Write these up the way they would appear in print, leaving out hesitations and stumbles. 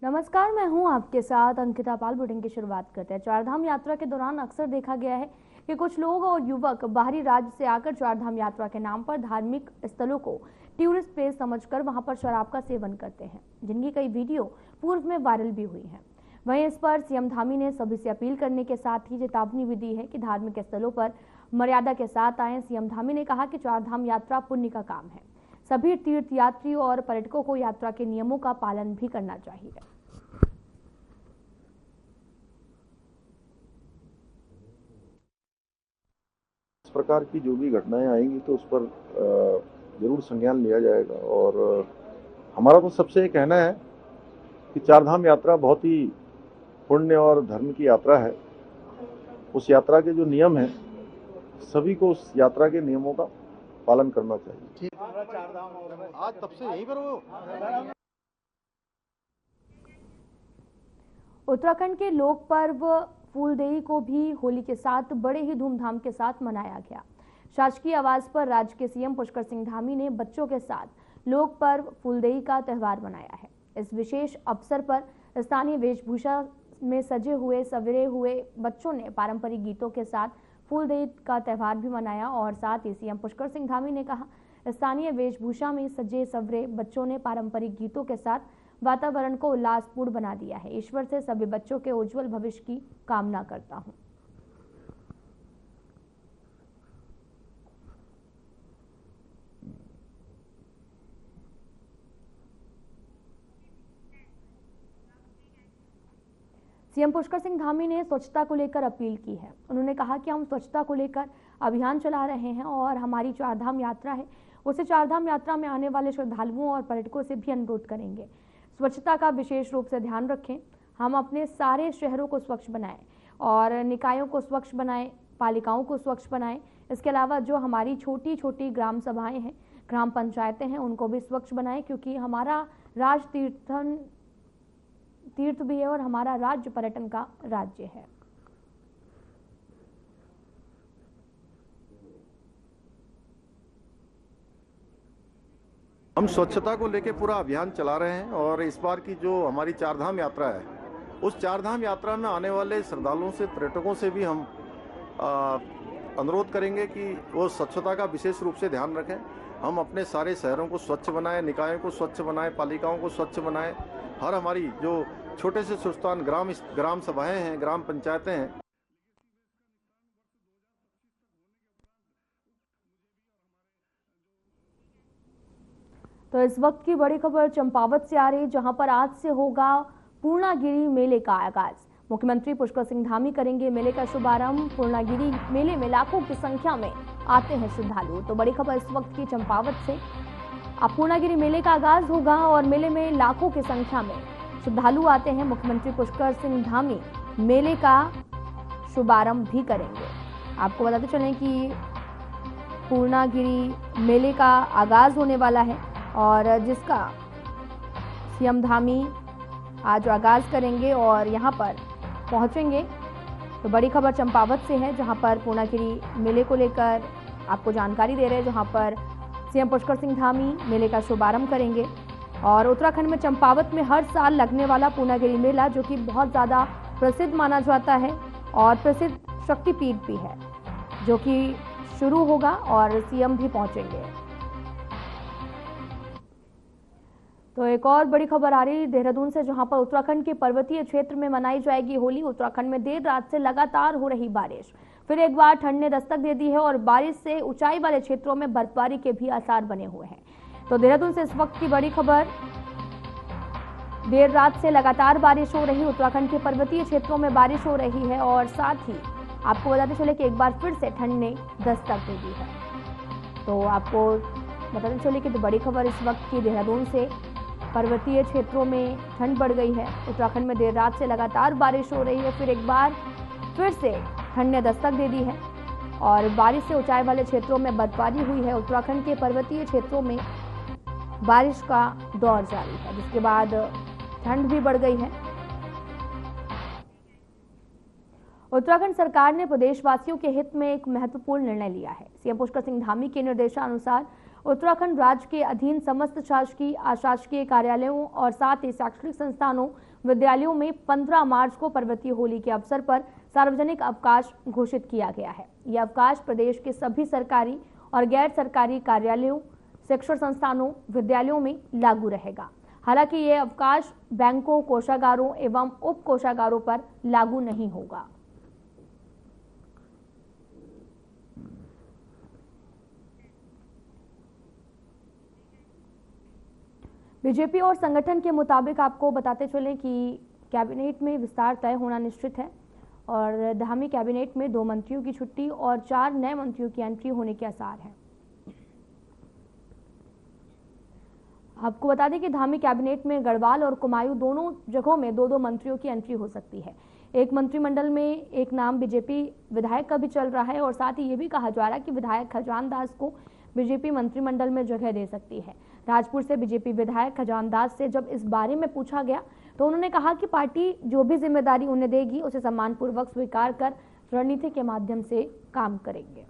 नमस्कार, मैं हूं आपके साथ अंकिता पाल। बुलेटिन की शुरुआत करते हैं। चारधाम यात्रा के दौरान अक्सर देखा गया है कि कुछ लोग और युवक बाहरी राज्य से आकर चारधाम यात्रा के नाम पर धार्मिक स्थलों को टूरिस्ट प्लेस समझकर वहां पर शराब का सेवन करते हैं, जिनकी कई वीडियो पूर्व में वायरल भी हुई हैं। वहीं इस पर सीएम धामी ने सभी से अपील करने के साथ ही चेतावनी भी दी है कि धार्मिक स्थलों पर मर्यादा के साथ आएं। सीएम धामी ने कहा कि चारधाम यात्रा पुण्य का काम है, सभी तीर्थयात्रियों और पर्यटकों को यात्रा के नियमों का पालन भी करना चाहिए। इस प्रकार की जो भी घटनाएं आएंगी तो उस पर जरूर संज्ञान लिया जाएगा। और हमारा तो सबसे ये कहना है कि चारधाम यात्रा बहुत ही पुण्य और धर्म की यात्रा है। उस यात्रा के जो नियम हैं, सभी को उस यात्रा के नियमों का पालन करना चाहिए। आज तब से यहीं पर हो। उत्तराखंड के लोक पर्व फूलदेई को भी होली के साथ बड़े ही धूमधाम के साथ मनाया गया। शासकीय आवास पर राज्य के सीएम पुष्कर सिंह धामी ने बच्चों के साथ लोक पर्व फूलदेई का त्यौहार मनाया है। इस विशेष अवसर पर स्थानीय वेशभूषा में सजे हुए सवेरे हुए बच्चों ने पारंपरिक गीतों के साथ फूलदेई का त्यौहार भी मनाया। और साथ ही सीएम पुष्कर सिंह धामी ने कहा, स्थानीय वेशभूषा में सजे सवरे बच्चों ने पारंपरिक गीतों के साथ वातावरण को उल्लासपूर्ण बना दिया है। ईश्वर से सभी बच्चों के उज्जवल भविष्य की कामना करता हूं। सीएम पुष्कर सिंह धामी ने स्वच्छता को लेकर अपील की है। उन्होंने कहा कि हम स्वच्छता को लेकर अभियान चला रहे हैं और हमारी चारधाम यात्रा है, उसे चारधाम यात्रा में आने वाले श्रद्धालुओं और पर्यटकों से भी अनुरोध करेंगे, स्वच्छता का विशेष रूप से ध्यान रखें। हम अपने सारे शहरों को स्वच्छ बनाएं और निकायों को स्वच्छ बनाएं, पालिकाओं को स्वच्छ बनाएं। इसके अलावा जो हमारी छोटी छोटी ग्राम सभाएं हैं, ग्राम पंचायतें हैं, उनको भी स्वच्छ बनाएं, क्योंकि हमारा राज्य तीर्थ भी है और हमारा राज्य पर्यटन का राज्य है। हम स्वच्छता को लेकर पूरा अभियान चला रहे हैं और इस बार की जो हमारी चारधाम यात्रा है, उस चारधाम यात्रा में आने वाले श्रद्धालुओं से, पर्यटकों से भी हम अनुरोध करेंगे कि वो स्वच्छता का विशेष रूप से ध्यान रखें। हम अपने सारे शहरों को स्वच्छ बनाएं, निकायों को स्वच्छ बनाएं, पालिकाओं को स्वच्छ बनाएं। हर हमारी जो छोटे से सुस्तान ग्राम सभाएं हैं, ग्राम पंचायतें हैं, तो इस वक्त की बड़ी खबर चंपावत से आ रही, जहां पर आज से होगा पूर्णागिरि मेले का आगाज। मुख्यमंत्री पुष्कर सिंह धामी करेंगे मेले का शुभारंभ। पूर्णागिरि मेले में लाखों की संख्या में आते हैं श्रद्धालु। तो बड़ी खबर इस वक्त की चंपावत से। अब पूर्णागिरि मेले का आगाज होगा और मेले में लाखों की संख्या में श्रद्धालु आते हैं। मुख्यमंत्री पुष्कर सिंह धामी मेले का शुभारंभ भी करेंगे। आपको बताते चलें कि पूर्णागिरि मेले का आगाज होने वाला है और जिसका सीएम धामी आज आगाज करेंगे और यहां पर पहुंचेंगे। तो बड़ी खबर चंपावत से है, जहां पर पूर्णागिरि मेले को लेकर आपको जानकारी दे रहे हैं, जहां पर सीएम पुष्कर सिंह धामी मेले का शुभारंभ करेंगे। और उत्तराखंड में चंपावत में हर साल लगने वाला पूर्णागिरि मेला, जो कि बहुत ज़्यादा प्रसिद्ध माना जाता है और प्रसिद्ध शक्तिपीठ भी है, जो कि शुरू होगा और सीएम भी पहुंचेंगे। तो एक और बड़ी खबर आ रही है देहरादून से, जहां पर उत्तराखंड के पर्वतीय क्षेत्र में मनाई जाएगी होली। उत्तराखंड में देर रात से लगातार हो रही बारिश, फिर एक बार ठंड ने दस्तक दे दी है और बारिश से ऊंचाई वाले क्षेत्रों में बर्फबारी के भी आसार बने हुए हैं। तो देहरादून से इस वक्त की बड़ी खबर, देर रात से लगातार बारिश हो रही, उत्तराखंड के पर्वतीय क्षेत्रों में बारिश हो रही है और साथ ही आपको बताते चले कि एक बार फिर से ठंड ने दस्तक दे दी है। तो आपको बताते चले कि बड़ी खबर इस वक्त की देहरादून से, पर्वतीय क्षेत्रों में ठंड बढ़ गई है। उत्तराखंड में देर रात से लगातार बारिश हो रही है, फिर एक बार फिर से ठंड ने दस्तक दे दी है और बारिश से ऊंचाई वाले क्षेत्रों में बर्फबारी हुई है। उत्तराखंड के पर्वतीय क्षेत्रों में बारिश का दौर जारी है, जिसके बाद ठंड भी बढ़ गई है। उत्तराखंड सरकार ने प्रदेशवासियों के हित में एक महत्वपूर्ण निर्णय लिया है। सीएम पुष्कर सिंह धामी के निर्देशानुसार उत्तराखंड राज्य के अधीन समस्त शासकीय अशासकीय कार्यालयों और साथ ही शैक्षणिक संस्थानों विद्यालयों में 15 मार्च को पर्वतीय होली के अवसर पर सार्वजनिक अवकाश घोषित किया गया है। यह अवकाश प्रदेश के सभी सरकारी और गैर सरकारी कार्यालयों, शिक्षण संस्थानों, विद्यालयों में लागू रहेगा। हालांकि यह अवकाश बैंकों, कोषागारों एवं उप कोषागारों पर लागू नहीं होगा। बीजेपी और संगठन के मुताबिक आपको बताते चलें कि कैबिनेट में विस्तार तय होना निश्चित है और धामी कैबिनेट में 2 मंत्रियों की छुट्टी और 4 नए मंत्रियों की एंट्री होने के आसार हैं। आपको बता दें कि धामी कैबिनेट में गढ़वाल और कुमायूं दोनों जगहों में 2-2 मंत्रियों की एंट्री हो सकती है। एक मंत्रिमंडल में एक नाम बीजेपी विधायक का भी चल रहा है और साथ ही ये भी कहा जा रहा है कि विधायक खजान दास को बीजेपी मंत्रिमंडल में जगह दे सकती है। राजपुर से बीजेपी विधायक खजान दास से जब इस बारे में पूछा गया तो उन्होंने कहा कि पार्टी जो भी जिम्मेदारी उन्हें देगी उसे सम्मानपूर्वक स्वीकार कर रणनीति के माध्यम से काम करेंगे।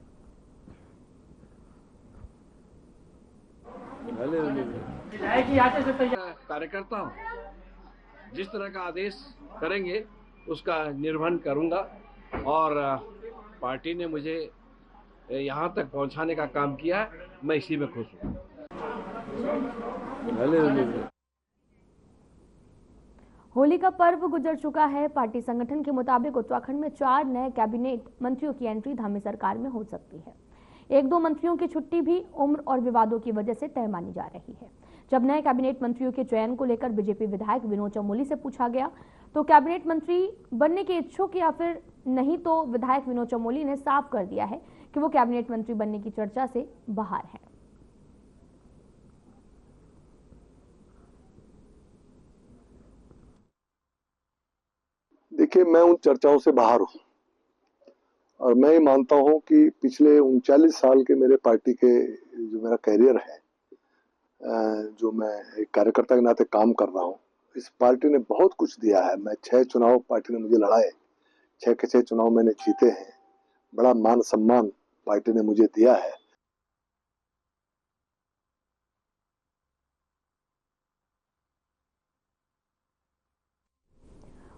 कार्यकर्ता हूँ, जिस तरह का आदेश करेंगे उसका निर्वहन करूंगा और पार्टी ने मुझे यहाँ तक पहुँचाने का काम किया है, मैं इसी में खुश हूँ। होली का पर्व गुजर चुका है। पार्टी संगठन के मुताबिक उत्तराखंड में 4 नए कैबिनेट मंत्रियों की एंट्री धामी सरकार में हो सकती है। 1-2 मंत्रियों की छुट्टी भी उम्र और विवादों की वजह से तय मानी जा रही है। जब नए कैबिनेट मंत्रियों के चयन को लेकर बीजेपी विधायक विनोद चमोली से पूछा गया तो कैबिनेट मंत्री बनने के इच्छुक या फिर नहीं, तो विधायक विनोद चमोली ने साफ कर दिया है कि वो कैबिनेट मंत्री बनने की चर्चा से बाहर है। देखिए, मैं उन चर्चाओं से बाहर हूं और मैं ये मानता हूं कि पिछले 39 साल के मेरे पार्टी के जो मेरा कैरियर है, जो मैं एक कार्यकर्ता के नाते काम कर रहा हूं, इस पार्टी ने बहुत कुछ दिया है। मैं 6 चुनाव पार्टी ने मुझे लड़ाए, 6 के 6 चुनाव मैंने जीते हैं। बड़ा मान सम्मान पार्टी ने मुझे दिया है।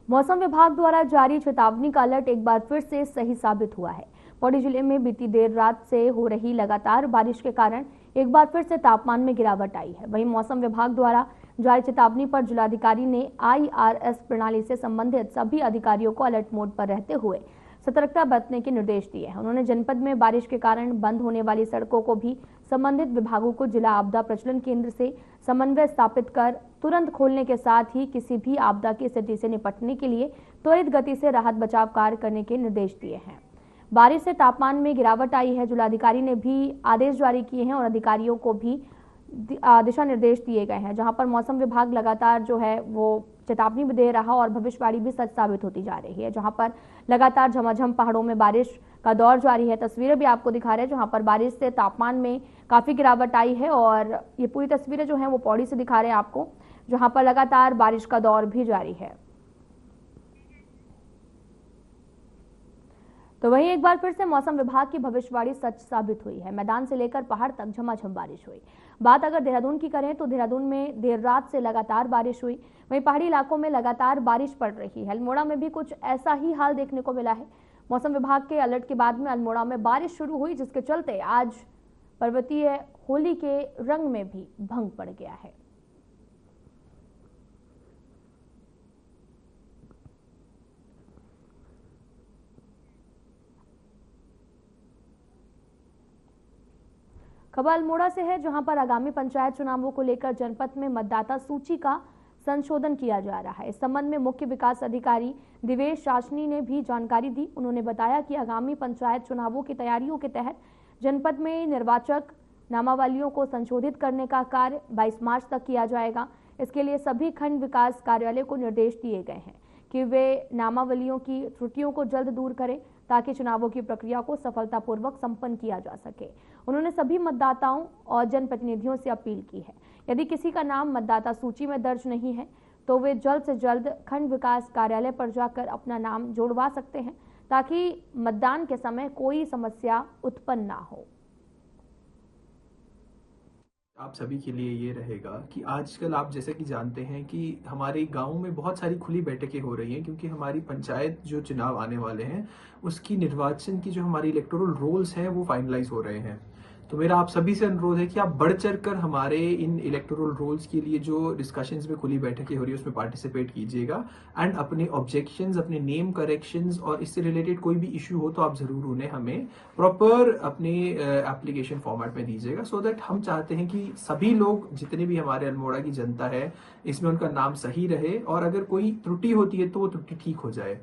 मौसम विभाग द्वारा जारी चेतावनी का अलर्ट एक बार फिर से सही साबित हुआ है। पौड़ी जिले में बीती देर रात से हो रही लगातार बारिश के कारण एक बार फिर से तापमान में गिरावट आई है। वहीं मौसम विभाग द्वारा जारी चेतावनी पर जिलाधिकारी ने IRS प्रणाली से संबंधित सभी अधिकारियों को अलर्ट मोड पर रहते हुए सतर्कता बरतने के निर्देश दिए हैं। उन्होंने जनपद में बारिश के कारण बंद होने वाली सड़कों को भी संबंधित विभागों को जिला आपदा प्रचलन केंद्र से समन्वय स्थापित कर तुरंत खोलने के साथ ही किसी भी आपदा की स्थिति से निपटने के लिए त्वरित गति से राहत बचाव कार्य करने के निर्देश दिए हैं। बारिश से तापमान में गिरावट आई है। जिलाधिकारी ने भी आदेश जारी किए हैं और अधिकारियों को भी दिशा निर्देश दिए गए हैं, जहां पर मौसम विभाग लगातार जो है वो चेतावनी भी दे रहा और भविष्यवाणी भी सच साबित होती जा रही है, जहां पर लगातार झमाझम पहाड़ों में बारिश का दौर जारी है। तस्वीरें भी आपको दिखा रहे हैं जहां पर बारिश से तापमान में काफी गिरावट आई है और ये पूरी तस्वीरें जो है वो पौड़ी से दिखा रहे हैं आपको, जहां पर लगातार बारिश का दौर भी जारी है। तो वहीं एक बार फिर से मौसम विभाग की भविष्यवाणी सच साबित हुई है। मैदान से लेकर पहाड़ तक झमाझम बारिश हुई। बात अगर देहरादून की करें तो देहरादून में देर रात से लगातार बारिश हुई। वहीं पहाड़ी इलाकों में लगातार बारिश पड़ रही है। अल्मोड़ा में भी कुछ ऐसा ही हाल देखने को मिला है। मौसम विभाग के अलर्ट के बाद में अल्मोड़ा में बारिश शुरू हुई, जिसके चलते आज पर्वतीय होली के रंग में भी भंग पड़ गया है। खबर अल्मोड़ा से है, जहां पर आगामी पंचायत चुनावों को लेकर जनपद में मतदाता सूची का संशोधन किया जा रहा है। इस संबंध में मुख्य विकास अधिकारी दिवेश शासनी ने भी जानकारी दी। उन्होंने बताया कि आगामी पंचायत चुनावों की तैयारियों के तहत जनपद में निर्वाचक नामावलियों को संशोधित करने का कार्य 22 मार्च तक किया जाएगा। इसके लिए सभी खंड विकास कार्यालय को निर्देश दिए गए हैं कि वे नामावलियों की त्रुटियों को जल्द दूर करें ताकि चुनावों की प्रक्रिया को सफलतापूर्वक संपन्न किया जा सके। उन्होंने सभी मतदाताओं और जनप्रतिनिधियों से अपील की है, यदि किसी का नाम मतदाता सूची में दर्ज नहीं है तो वे जल्द से जल्द खंड विकास कार्यालय पर जाकर अपना नाम जोड़वा सकते हैं ताकि मतदान के समय कोई समस्या उत्पन्न ना हो। आप सभी के लिए ये रहेगा कि आजकल आप जैसे कि जानते हैं कि हमारे गाँव में बहुत सारी खुली बैठकें हो रही हैं, क्योंकि हमारी पंचायत जो चुनाव आने वाले हैं उसकी निर्वाचन की जो हमारी इलेक्टोरल रोल्स हैं वो फाइनलाइज हो रहे हैं। तो मेरा आप सभी से अनुरोध है कि आप बढ़ चढ़ कर हमारे इन इलेक्टोरल रोल्स के लिए जो डिस्कशंस में खुली बैठकें हो रही है उसमें पार्टिसिपेट कीजिएगा, एंड अपने ऑब्जेक्शंस, अपने नेम करेक्शंस और इससे रिलेटेड कोई भी इशू हो तो आप ज़रूर उन्हें हमें प्रॉपर अपने एप्लीकेशन फॉर्मेट में दीजिएगा, सो दैट हम चाहते हैं कि सभी लोग, जितने भी हमारे अल्मोड़ा की जनता है, इसमें उनका नाम सही रहे, और अगर कोई त्रुटि होती है तो वो त्रुटि ठीक हो जाए।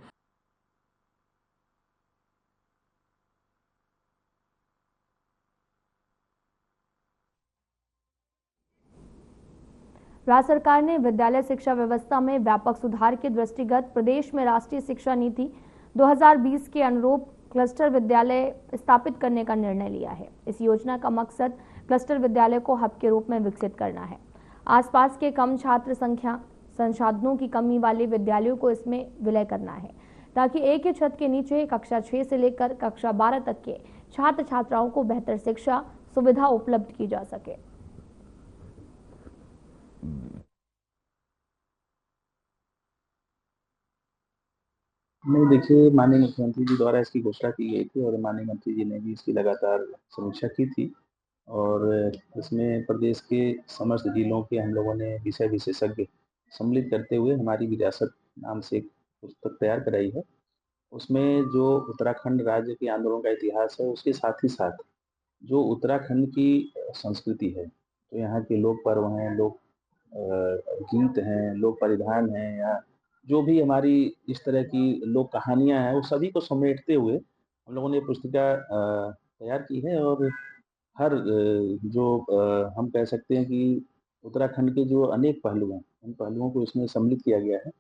राज्य सरकार ने विद्यालय शिक्षा व्यवस्था में व्यापक सुधार के दृष्टिगत प्रदेश में राष्ट्रीय शिक्षा नीति 2020 के अनुरूप क्लस्टर विद्यालय स्थापित करने का निर्णय लिया है। इस योजना का मकसद क्लस्टर विद्यालय को हब के रूप में विकसित करना है। आसपास के कम छात्र संख्या, संसाधनों की कमी वाले विद्यालयों को इसमें विलय करना है, ताकि एक ही छत के नीचे कक्षा 6 से लेकर कक्षा 12 तक के छात्र छात्राओं को बेहतर शिक्षा सुविधा उपलब्ध की जा सके। नहीं, देखिए, माननीय मुख्यमंत्री जी द्वारा इसकी घोषणा की गई थी और माननीय मंत्री जी ने भी इसकी लगातार समीक्षा की थी, और इसमें प्रदेश के समस्त जिलों के हम लोगों ने विषय विशेषज्ञ सम्मिलित करते हुए हमारी विरासत नाम से एक पुस्तक तैयार कराई है। उसमें जो उत्तराखंड राज्य के आंदोलन का इतिहास है, उसके साथ ही साथ जो उत्तराखंड की संस्कृति है, तो यहाँ के लोक पर्व हैं, लोक गीत हैं, लोक परिधान हैं, या जो भी हमारी इस तरह की लोक कहानियाँ हैं, वो सभी को समेटते हुए हम लोगों ने पुस्तिका तैयार की है। और हर जो हम कह सकते हैं कि उत्तराखंड के जो अनेक पहलू हैं, उन पहलुओं को इसमें सम्मिलित किया गया है।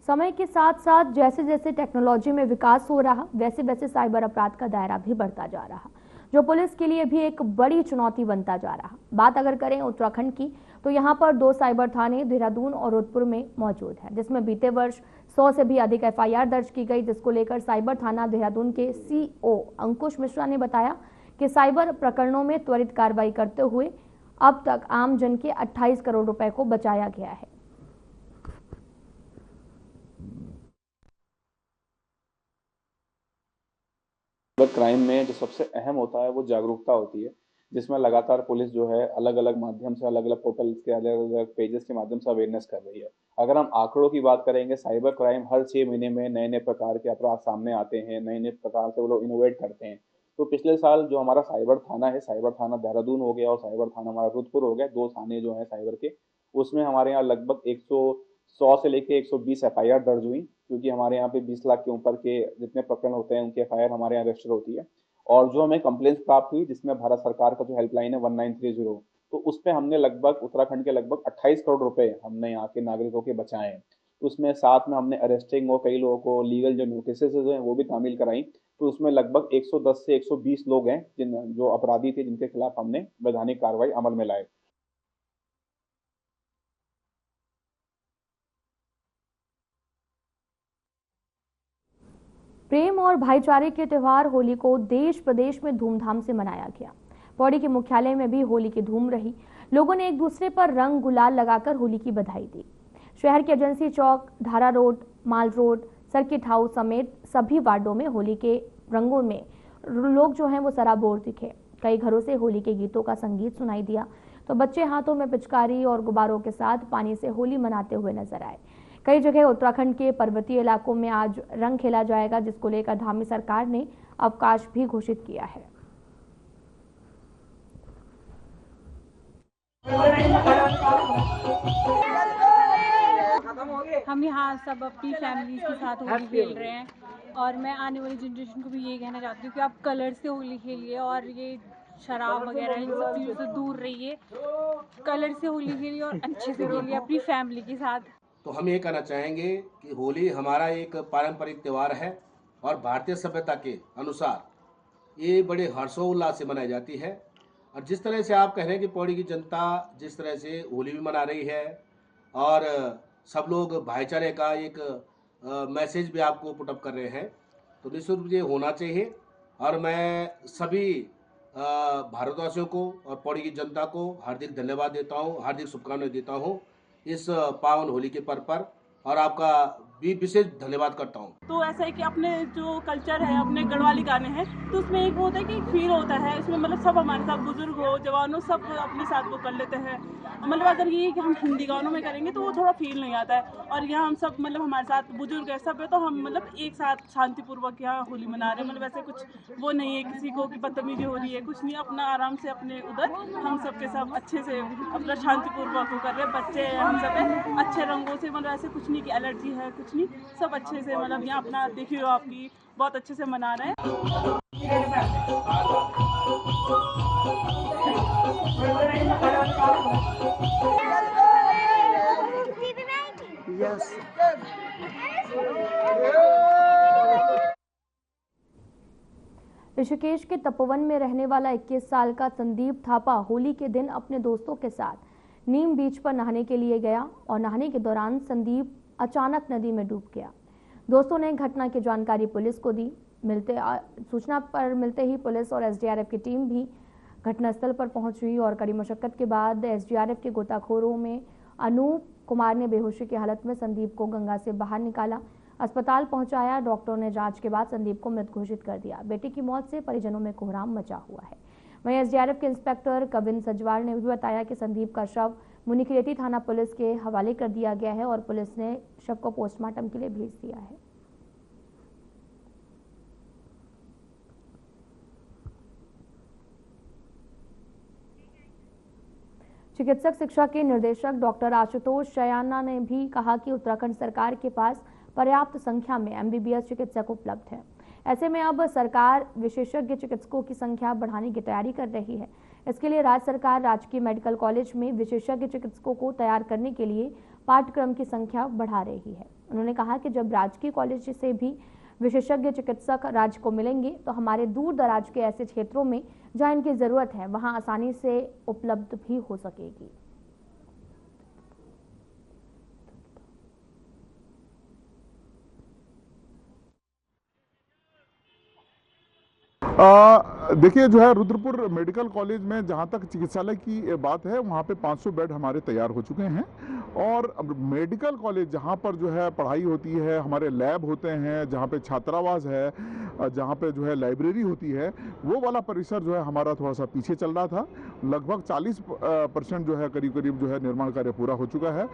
समय के साथ साथ जैसे जैसे टेक्नोलॉजी में विकास हो रहा, वैसे वैसे साइबर अपराध का दायरा भी बढ़ता जा रहा, जो पुलिस के लिए भी एक बड़ी चुनौती बनता जा रहा। बात अगर करें उत्तराखंड की, तो यहाँ पर 2 साइबर थाने देहरादून और रुद्रपुर में मौजूद है, जिसमें बीते वर्ष 100 से भी अधिक FIR दर्ज की गई, जिसको लेकर साइबर थाना देहरादून के CO अंकुश मिश्रा ने बताया कि साइबर प्रकरणों में त्वरित कार्रवाई करते हुए अब तक आम जन के 28 करोड़ रुपए को बचाया गया है। क्राइम में जो सबसे अहम होता है वो जागरूकता होती है, जिसमें लगातार पुलिस जो है अलग अलग माध्यम से, अलग अलग पोर्टल्स के, अलग अलग पेजेस के माध्यम से अवेयरनेस कर रही है। अगर हम आंकड़ों की बात करेंगे, साइबर क्राइम हर 6 महीने में नए नए प्रकार के अपराध सामने आते हैं, नए नए प्रकार से वो लोग इनोवेट करते हैं। तो पिछले साल जो हमारा साइबर थाना है, साइबर थाना देहरादून हो गया और साइबर थाना हमारा रुद्रपुर हो गया, 2 थाने जो है साइबर के, उसमें हमारे यहाँ लगभग 100 से लेके 120 FIR दर्ज हुई, क्योंकि हमारे यहाँ पे 20 लाख के ऊपर के जितने प्रकरण होते हैं उनकी FIR हमारे यहाँ रजिस्टर होती है। और जो हमें कंप्लेंट्स प्राप्त हुई, जिसमें भारत सरकार का जो हेल्पलाइन है 1930, तो उस पर हमने लगभग उत्तराखंड के लगभग 28 करोड़ रुपए हमने यहाँ के नागरिकों के बचाए हैं। तो उसमें साथ में हमने अरेस्टिंग और कई लोगों को लीगल जो नोटिसेस हैं वो भी तामील कराई। तो उसमें लगभग 110 से 120 लोग हैं जो अपराधी थे, जिनके खिलाफ हमने वैधानिक कार्रवाई अमल में लाए। प्रेम और भाईचारे के त्योहार होली को देश प्रदेश में धूमधाम से मनाया गया। पौड़ी के मुख्यालय में भी होली की धूम रही। लोगों ने एक दूसरे पर रंग गुलाल लगाकर होली की बधाई दी। शहर के एजेंसी चौक, धारा रोड, माल रोड, सर्किट हाउस समेत सभी वार्डों में होली के रंगों में लोग जो हैं वो सराबोर दिखे। कई घरों से होली के गीतों का संगीत सुनाई दिया, तो बच्चे हाथों में पिचकारी और गुब्बारों के साथ पानी से होली मनाते हुए नजर आए। कई जगह उत्तराखंड के पर्वतीय इलाकों में आज रंग खेला जाएगा, जिसको लेकर धामी सरकार ने अवकाश भी घोषित किया है। हम यहाँ सब अपनी फैमिली के साथ होली खेल रहे हैं, और मैं आने वाली जनरेशन को भी ये कहना चाहती हूँ कि आप कलर से होली खेलिए और ये शराब वगैरह इन सब चीज़ों से दूर रहिए। कलर से होली खेलिए और अच्छे से खेलिए अपनी फैमिली के साथ। तो हम ये कहना चाहेंगे कि होली हमारा एक पारंपरिक त्यौहार है और भारतीय सभ्यता के अनुसार ये बड़े हर्षोल्लास से मनाई जाती है। और जिस तरह से आप कह रहे हैं कि पौड़ी की जनता जिस तरह से होली भी मना रही है और सब लोग भाईचारे का एक मैसेज भी आपको पुटअप कर रहे हैं, तो निश्चित रूप से होना चाहिए। और मैं सभी भारतवासियों को और पौड़ी की जनता को हार्दिक धन्यवाद देता हूँ, हार्दिक शुभकामनाएं देता हूँ इस पावन होली के पर्व पर, और आपका भी विशेष धन्यवाद करता हूँ। तो ऐसा है कि अपने जो कल्चर है, अपने गढ़वाली गाने हैं, तो उसमें एक होता है कि एक फील होता है इसमें, मतलब सब हमारे साथ, बुजुर्ग हो, जवानों, सब अपने साथ वो कर लेते हैं। मतलब अगर ये कि हम हिंदी गानों में करेंगे तो वो थोड़ा फील नहीं आता है। और यहाँ हम सब, मतलब हमारे साथ बुजुर्ग है सब है, तो हम मतलब एक साथ शांतिपूर्वक यहाँ होली मना रहे हैं। मतलब ऐसे कुछ वो नहीं है किसी को कि बदतमीजी हो रही है, कुछ नहीं, अपना आराम से अपने उधर हम सब के सब अच्छे से अपना शांतिपूर्वक वो कर रहे हैं। बच्चे हम सब है अच्छे रंगों से, मतलब ऐसे कुछ नहीं कि एलर्जी है, कुछ नहीं, सब अच्छे से, मतलब यहाँ अपना देखिए आपकी बहुत अच्छे से मना रहे हैं। ऋषिकेश के तपोवन में रहने वाला 21 साल का संदीप थापा होली के दिन अपने दोस्तों के साथ नीम बीच पर नहाने के लिए गया और नहाने के दौरान संदीप अचानक नदी में डूब गया। दोस्तों ने घटना की जानकारी पुलिस को दी। सूचना पर मिलते ही पुलिस और एसडीआरएफ की टीम भी घटनास्थल पर पहुंची और कड़ी मशक्कत के बाद एसडीआरएफ के गोताखोरों में अनूप कुमार ने बेहोशी की हालत में संदीप को गंगा से बाहर निकाला, अस्पताल पहुंचाया। डॉक्टरों ने जांच के बाद संदीप को मृत घोषित कर दिया। बेटी की मौत से परिजनों में कोहराम मचा हुआ है। वहीं एसडीआरएफ के इंस्पेक्टर कविन सजवाल ने भी बताया कि संदीप का शव मुनिखेती थाना पुलिस के हवाले कर दिया गया है और पुलिस ने शव को पोस्टमार्टम के लिए भेज दिया है। चिकित्सक शिक्षा के निदेशक डॉक्टर आशुतोष शयाना ने भी कहा कि उत्तराखंड सरकार के पास पर्याप्त संख्या में एमबीबीएस चिकित्सक उपलब्ध हैं। ऐसे में अब सरकार विशेषज्ञ चिकित्सकों की संख्या बढ़ाने की तैयारी कर रही है। इसके लिए राज्य सरकार राजकीय मेडिकल कॉलेज में विशेषज्ञ चिकित्सकों को तैयार करने के लिए पाठ्यक्रम की संख्या बढ़ा रही है। उन्होंने कहा कि जब राजकीय कॉलेज से भी विशेषज्ञ चिकित्सक राज्य को मिलेंगे तो हमारे दूर दराज के ऐसे क्षेत्रों में जहां इनकी जरूरत है वहां आसानी से उपलब्ध भी हो सकेगी। देखिए जो है रुद्रपुर मेडिकल कॉलेज में जहाँ तक चिकित्सालय की बात है वहाँ पे 500 बेड हमारे तैयार हो चुके हैं और मेडिकल कॉलेज जहाँ पर जो है पढ़ाई होती है, हमारे लैब होते हैं, जहाँ पे छात्रावास है, जहाँ पे जो है लाइब्रेरी होती है, वो वाला परिसर जो है हमारा थोड़ा सा पीछे चल रहा था। लगभग 40% जो है करीब करीब जो है निर्माण कार्य पूरा हो चुका है।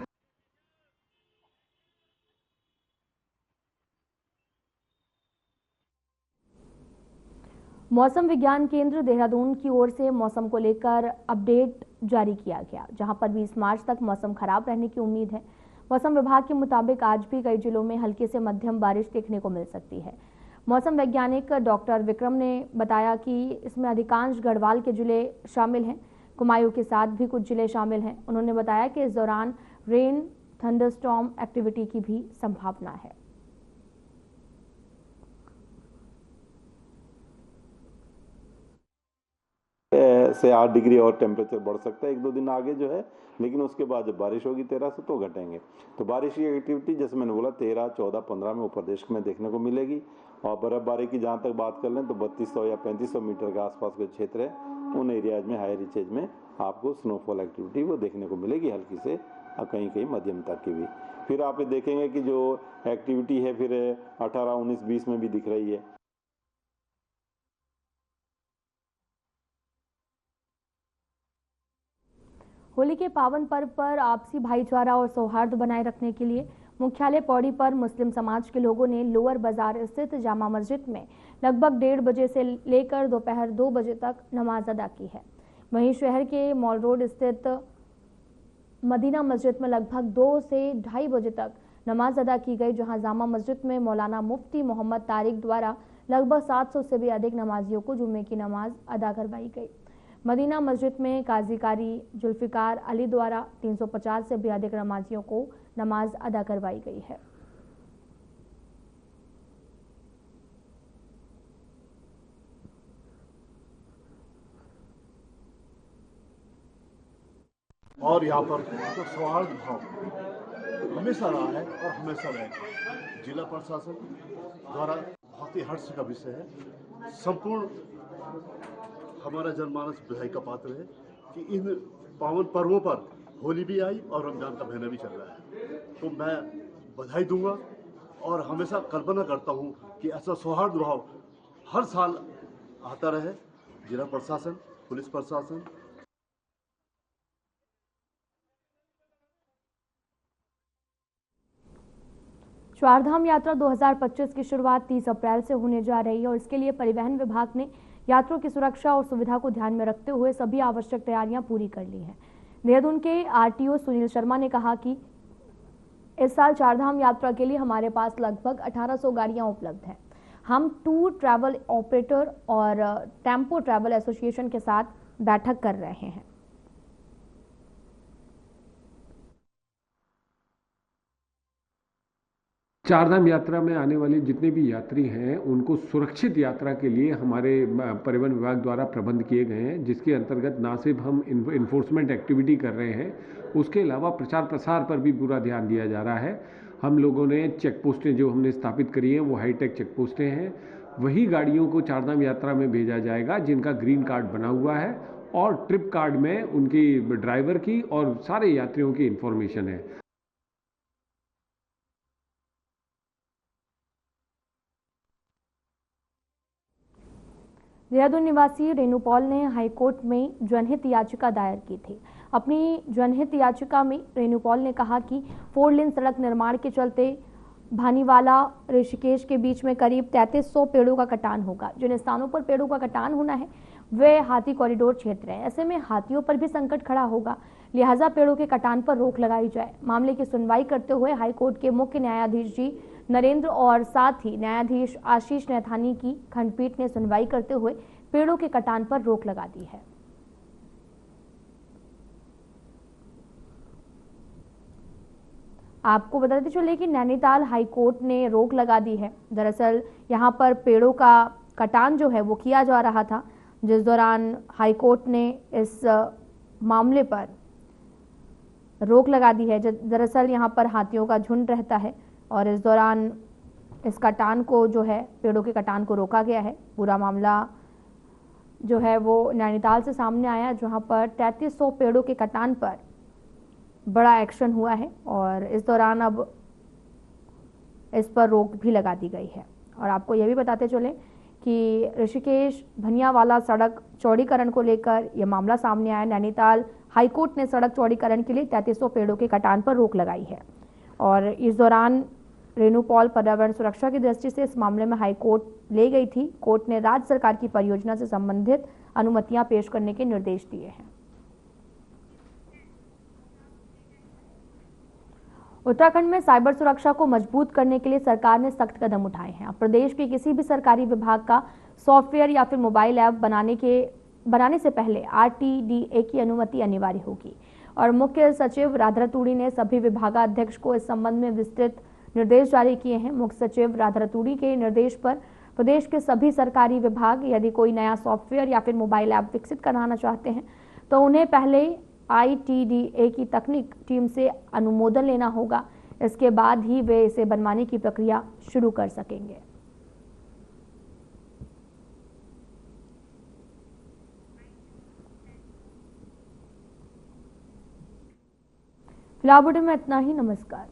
मौसम विज्ञान केंद्र देहरादून की ओर से मौसम को लेकर अपडेट जारी किया गया, जहां पर 20 मार्च तक मौसम खराब रहने की उम्मीद है। मौसम विभाग के मुताबिक आज भी कई जिलों में हल्की से मध्यम बारिश देखने को मिल सकती है। मौसम वैज्ञानिक डॉक्टर विक्रम ने बताया कि इसमें अधिकांश गढ़वाल के जिले शामिल हैं, कुमायूं के साथ भी कुछ जिले शामिल हैं। उन्होंने बताया कि इस दौरान रेन थंडरस्टॉर्म एक्टिविटी की भी संभावना है। से 8 डिग्री और टेम्परेचर बढ़ सकता है 1-2 दिन आगे जो है, लेकिन उसके बाद जब बारिश होगी 13 से तो घटेंगे। तो बारिश की एक्टिविटी जैसे मैंने बोला 13, 14, 15 में ऊपर देश में देखने को मिलेगी। और बर्फबारी की जहाँ तक बात कर लें तो 3200 या 3500 मीटर के आसपास के क्षेत्र है, उन एरियाज में हाई रीचेज में आपको स्नोफॉल एक्टिविटी वो देखने को मिलेगी, हल्की से कहीं कहीं मध्यम तक की भी। फिर आप ये देखेंगे कि जो एक्टिविटी है फिर 18, 19, 20 में भी दिख रही है। होली के पावन पर्व पर आपसी भाईचारा और सौहार्द बनाए रखने के लिए मुख्यालय पौड़ी पर मुस्लिम समाज के लोगों ने लोअर बाजार स्थित जामा मस्जिद में लगभग 1:30 बजे से लेकर दोपहर 2 बजे तक नमाज अदा की है। वहीं शहर के मॉल रोड स्थित मदीना मस्जिद में लगभग 2 से 2:30 बजे तक नमाज अदा की गई, जहां जामा मस्जिद में मौलाना मुफ्ती मोहम्मद तारिक द्वारा लगभग 700 से भी अधिक नमाजियों को जुम्मे की नमाज अदा करवाई गई। मदीना मस्जिद में काजी कारी जुल्फिकार अली द्वारा 350 से भी अधिक नमाजियों को नमाज अदा करवाई गई है। और यहाँ पर तो सौहार्द भाव हमेशा रहा है और हमेशा रहेगा। जिला प्रशासन द्वारा बहुत ही हर्ष का विषय है। संपूर्ण हमारा जनमानस बधाई का पात्र है कि इन पावन पर्वों पर होली भी आई और रमजान का महीना भी चल रहा है। तो मैं बधाई दूंगा और हमेशा कल्पना करता हूं कि ऐसा सौहार्द भाव हर साल आता रहे। जिला प्रशासन, पुलिस प्रशासन, चारधाम यात्रा 2025 की शुरुआत 30 अप्रैल से होने जा रही है और इसके लिए परिवहन विभाग ने यात्रियों की सुरक्षा और सुविधा को ध्यान में रखते हुए सभी आवश्यक तैयारियां पूरी कर ली हैं। देहरादून के आरटीओ सुनील शर्मा ने कहा कि इस साल चारधाम यात्रा के लिए हमारे पास लगभग 1800 गाड़ियां उपलब्ध हैं। हम टूर ट्रैवल ऑपरेटर और टेम्पो ट्रैवल एसोसिएशन के साथ बैठक कर रहे हैं। चारधाम यात्रा में आने वाले जितने भी यात्री हैं उनको सुरक्षित यात्रा के लिए हमारे परिवहन विभाग द्वारा प्रबंध किए गए हैं, जिसके अंतर्गत ना सिर्फ हम इन्फोर्समेंट एक्टिविटी कर रहे हैं, उसके अलावा प्रचार प्रसार पर भी पूरा ध्यान दिया जा रहा है। हम लोगों ने चेक पोस्टें जो हमने स्थापित करी हैं वो हाईटेक चेक पोस्टें हैं। वही गाड़ियों को चारधाम यात्रा में भेजा जाएगा जिनका ग्रीन कार्ड बना हुआ है और ट्रिप कार्ड में उनकी ड्राइवर की और सारे यात्रियों की इंफॉर्मेशन है। देहरादून निवासी रेणु पॉल ने हाईकोर्ट में जनहित याचिका दायर की थी। अपनी जनहित याचिका में रेणु पॉल ने कहा कि 4 लेन सड़क निर्माण के चलते भानीवाला ऋषिकेश के बीच में करीब 3300 पेड़ों का कटान होगा। जिन स्थानों पर पेड़ों का कटान होना है वे हाथी कॉरिडोर क्षेत्र है। ऐसे में हाथियों पर भी संकट खड़ा होगा, लिहाजा पेड़ों के कटान पर रोक लगाई जाए। मामले की सुनवाई करते हुए हाईकोर्ट के मुख्य न्यायाधीश जी नरेंद्र और साथ ही न्यायाधीश आशीष नैथानी की खंडपीठ ने सुनवाई करते हुए पेड़ों के कटान पर रोक लगा दी है। आपको बताते चले कि नैनीताल हाईकोर्ट ने रोक लगा दी है। दरअसल यहां पर पेड़ों का कटान जो है वो किया जा रहा था, जिस दौरान हाईकोर्ट ने इस मामले पर रोक लगा दी है। दरअसल यहां पर हाथियों का झुंड रहता है और इस दौरान इस कटान को जो है पेड़ों के कटान को रोका गया है। पूरा मामला जो है वो नैनीताल से सामने आया, जहां पर 3300 पेड़ों के कटान पर बड़ा एक्शन हुआ है और इस दौरान अब इस पर रोक भी लगा दी गई है। और आपको यह भी बताते चले कि ऋषिकेश भनियावाला सड़क चौड़ीकरण को लेकर यह मामला सामने आया। नैनीताल हाईकोर्ट ने सड़क चौड़ीकरण के लिए 3300 पेड़ों के कटान पर रोक लगाई है और इस दौरान रेणु पॉल पर्यावरण सुरक्षा की दृष्टि से इस मामले में हाईकोर्ट ले गई थी। कोर्ट ने राज्य सरकार की परियोजना से संबंधित अनुमतियां पेश करने के निर्देश दिए हैं। उत्तराखंड में साइबर सुरक्षा को मजबूत करने के लिए सरकार ने सख्त कदम उठाए हैं। अब प्रदेश के किसी भी सरकारी विभाग का सॉफ्टवेयर या फिर मोबाइल ऐप बनाने से पहले RTDA की अनुमति अनिवार्य होगी और मुख्य सचिव राधा रतूड़ी ने सभी विभागाध्यक्ष को इस संबंध में विस्तृत निर्देश जारी किए हैं। मुख्य सचिव राधा रतूड़ी के निर्देश पर प्रदेश के सभी सरकारी विभाग यदि कोई नया सॉफ्टवेयर या फिर मोबाइल ऐप विकसित कराना चाहते हैं तो उन्हें पहले ITDA की तकनीक टीम से अनुमोदन लेना होगा। इसके बाद ही वे इसे बनवाने की प्रक्रिया शुरू कर सकेंगे। फिलहाल बुलेटिन में इतना ही। नमस्कार।